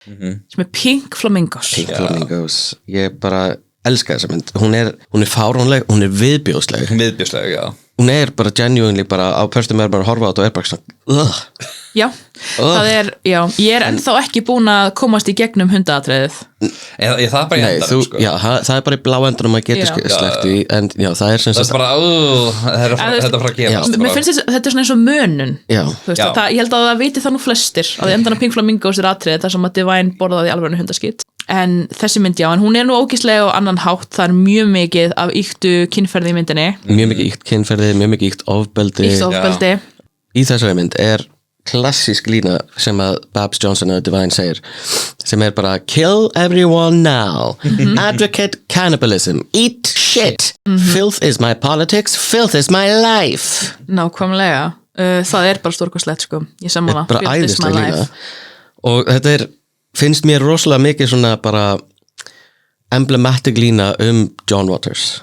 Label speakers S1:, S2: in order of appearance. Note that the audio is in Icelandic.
S1: sem Pink Flamingos
S2: Pink Flamingos, ég bara elska þessa mynd, hún er fáránleg, hún er viðbjóðsleg,
S3: já
S2: hún er bara genuinely bara á pörstum er bara að horfa á þetta og er bara svona
S1: Já, það er, já, ég er ennþá ekki búin að komast í gegnum hundaatriðið
S3: Ég það bara í endanum sko.
S2: Já, það er bara í blá endanum að geta sleppt í en já, það er sem
S3: sagt bara, þetta frá að gerast
S1: Mér finnst þetta er svona eins og mönun
S2: veist,
S1: ég held að það viti það nú flestir að endan af Pink Flamingos er atriðið þar sem að Divine borðaði alveg hundaskít en þessi mynd, já, en hún er nú ógeðslega og annan hátt, það er mjög mikið af ýktu kynferði í myndinni
S2: mjög mikið ýkt kynferði, mjög mikið ýkt ofbeldi í þessari mynd er klassísk lína sem að Babs Johnson og Divine segir sem er bara kill everyone now advocate cannibalism eat shit filth is my politics, filth is my life
S1: Nákvæmlega, það er bara stórkostlegt sko, ég sammála
S2: bara æðislega lína og þetta er finnst mér rosalega mikið svona bara emblematic lína John Waters